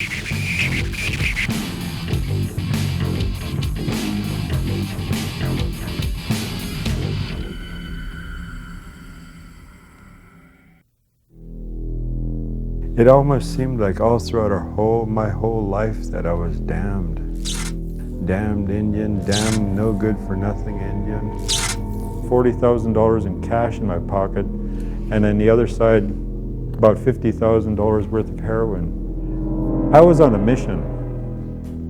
It almost seemed like all throughout my whole life that I was damned. Damned Indian, damned no good for nothing Indian. $40,000 in cash in my pocket, and on the other side, about $50,000 worth of heroin. I was on a mission.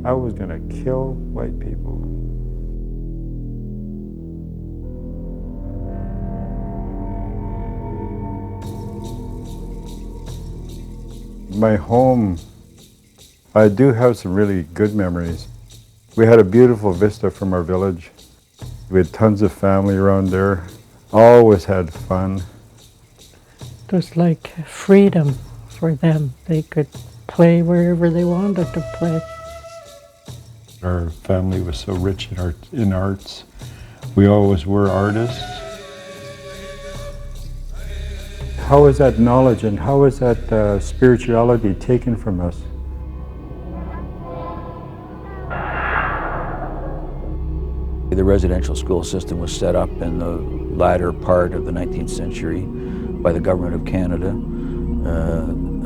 I was gonna kill white people. My home, I do have some really good memories. We had a beautiful vista from our village. We had tons of family around there. Always had fun. It was like freedom for them. They could play wherever they wanted to play. Our family was so rich in arts. We always were artists. How is that knowledge and how is that spirituality taken from us? The residential school system was set up in the latter part of the 19th century by the government of Canada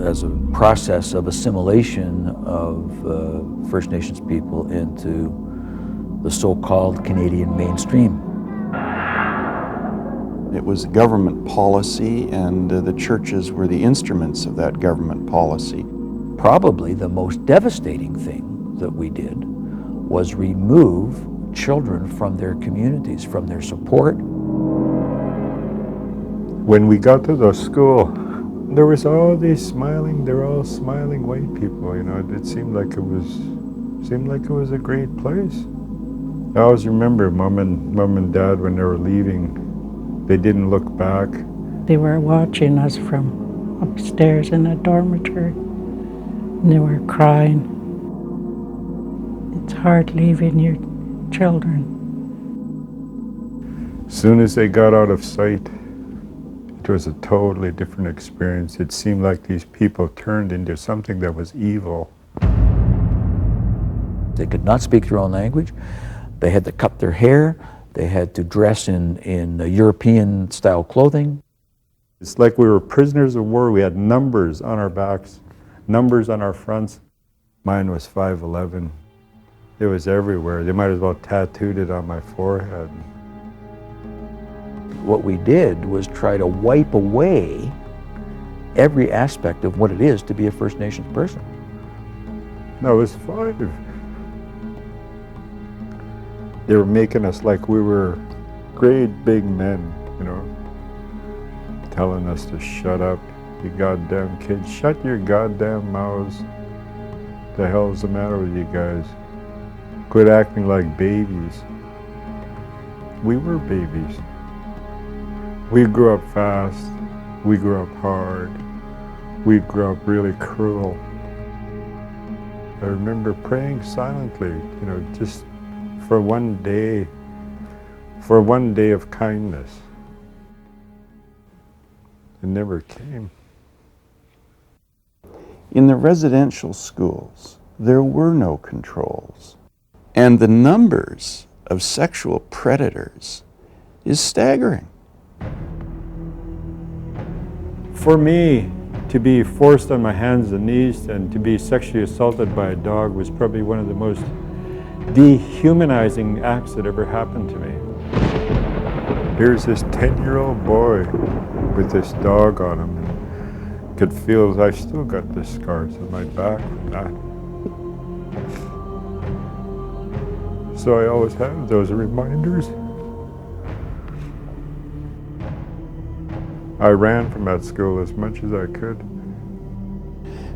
as a process of assimilation of First Nations people into the so-called Canadian mainstream. It was government policy, and the churches were the instruments of that government policy. Probably the most devastating thing that we did was remove children from their communities, from their support. When we got to the school, there was all these smiling, they were all smiling white people, you know. It seemed like it was a great place. I always remember mom and dad when they were leaving, they didn't look back. They were watching us from upstairs in a dormitory, and they were crying. It's hard leaving your children. As soon as they got out of sight, it was a totally different experience. It seemed like these people turned into something that was evil. They could not speak their own language. They had to cut their hair. They had to dress in European-style clothing. It's like we were prisoners of war. We had numbers on our backs, numbers on our fronts. Mine was 5'11". It was everywhere. They might as well tattooed it on my forehead. What we did was try to wipe away every aspect of what it is to be a First Nations person. No, it was 5. They were making us like we were great big men, you know, telling us to shut up, you goddamn kids. Shut your goddamn mouths. The hell's the matter with you guys? Quit acting like babies. We were babies. We grew up fast. We grew up hard. We grew up really cruel. I remember praying silently, you know, just for one day of kindness. It never came. In the residential schools, there were no controls. And the numbers of sexual predators is staggering. For me, to be forced on my hands and knees and to be sexually assaulted by a dog was probably one of the most dehumanizing acts that ever happened to me. Here's this 10-year-old boy with this dog on him. And could feel I still got the scars on my back from that. So I always have those reminders. I ran from that school as much as I could.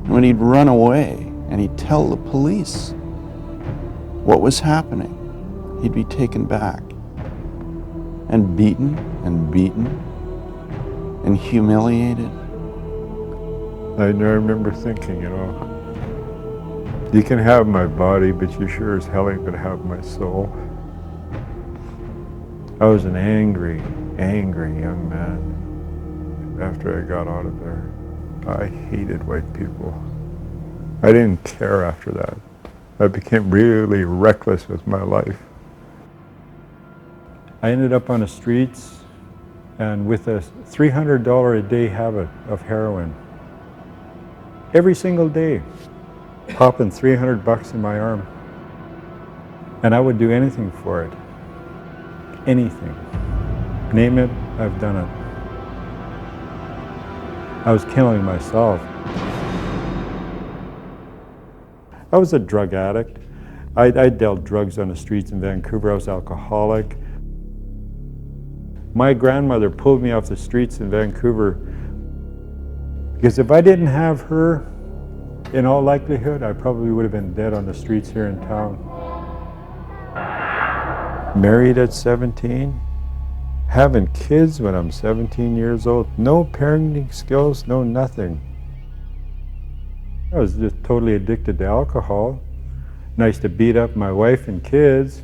When he'd run away and he'd tell the police what was happening, he'd be taken back and beaten and humiliated. I remember thinking, you know, you can have my body, but you sure as hell ain't gonna have my soul. I was an angry young man after I got out of there. I hated white people. I didn't care after that. I became really reckless with my life. I ended up on the streets and with a $300 a day habit of heroin. Every single day, popping $300 in my arm. And I would do anything for it. Anything. Name it, I've done it. I was killing myself. I was a drug addict. I dealt drugs on the streets in Vancouver. I was alcoholic. My grandmother pulled me off the streets in Vancouver because if I didn't have her, in all likelihood, I probably would have been dead on the streets here in town. Married at 17, having kids when I'm 17 years old, no parenting skills, no nothing. I was just totally addicted to alcohol. Nice to beat up my wife and kids.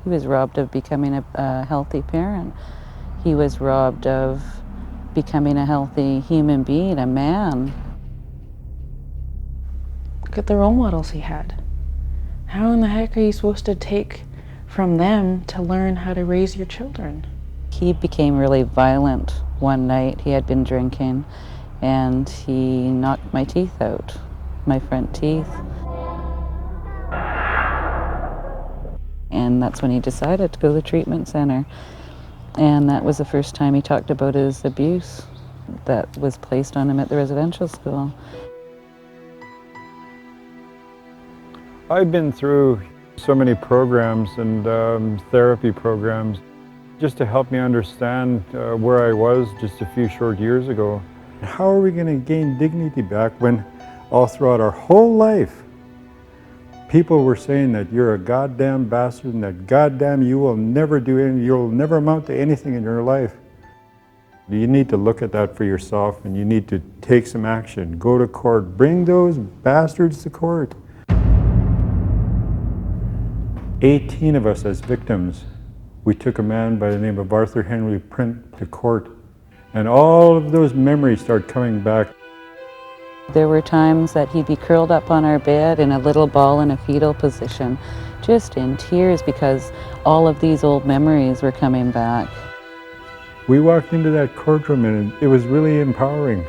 He was robbed of becoming a healthy parent. He was robbed of becoming a healthy human being, a man. Look at the role models he had. How in the heck are you supposed to take from them to learn how to raise your children? He became really violent one night. He had been drinking and he knocked my teeth out, my front teeth. And that's when he decided to go to the treatment center. And that was the first time he talked about his abuse that was placed on him at the residential school. I've been through so many programs and therapy programs just to help me understand where I was just a few short years ago. How are we going to gain dignity back when all throughout our whole life people were saying that you're a goddamn bastard and that goddamn you will never do anything, you'll never amount to anything in your life. You need to look at that for yourself and you need to take some action. Go to court. Bring those bastards to court. 18 of us as victims. We took a man by the name of Arthur Henry Print to court. And all of those memories start coming back. There were times that he'd be curled up on our bed in a little ball in a fetal position, just in tears because all of these old memories were coming back. We walked into that courtroom and it was really empowering.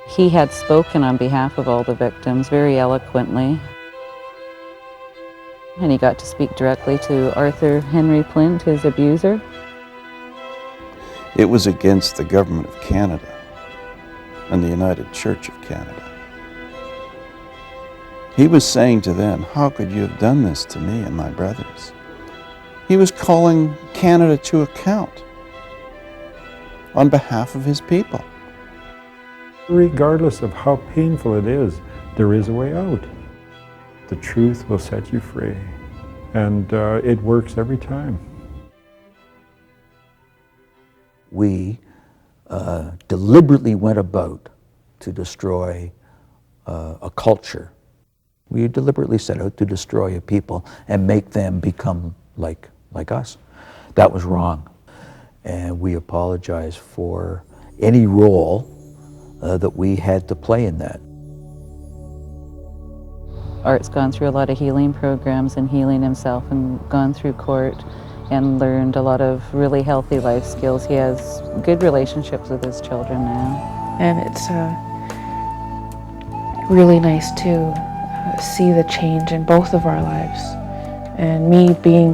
He had spoken on behalf of all the victims very eloquently. And he got to speak directly to Arthur Henry Plint, his abuser. It was against the government of Canada and the United Church of Canada. He was saying to them, how could you have done this to me and my brothers? He was calling Canada to account on behalf of his people. Regardless of how painful it is, there is a way out. The truth will set you free, and it works every time. We deliberately went about to destroy a culture. We deliberately set out to destroy a people and make them become like us. That was wrong. And we apologize for any role that we had to play in that. Art's gone through a lot of healing programs and healing himself and gone through court and learned a lot of really healthy life skills. He has good relationships with his children now. And it's really nice to see the change in both of our lives. And me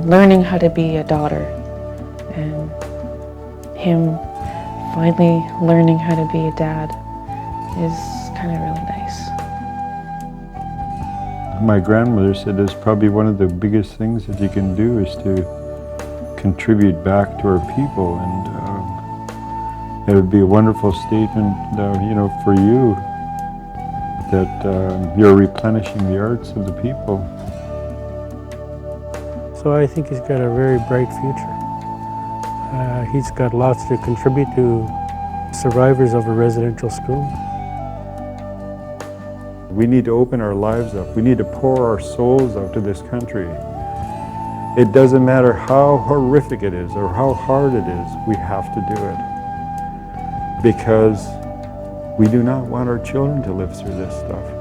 learning how to be a daughter, and him finally learning how to be a dad is kind of really nice. My grandmother said it's probably one of the biggest things that you can do is to contribute back to our people, and it would be a wonderful statement, for you that you're replenishing the arts of the people. So I think he's got a very bright future. He's got lots to contribute to survivors of a residential school. We need to open our lives up. We need to pour our souls out to this country. It doesn't matter how horrific it is or how hard it is, we have to do it. Because We do not want our children to live through this stuff.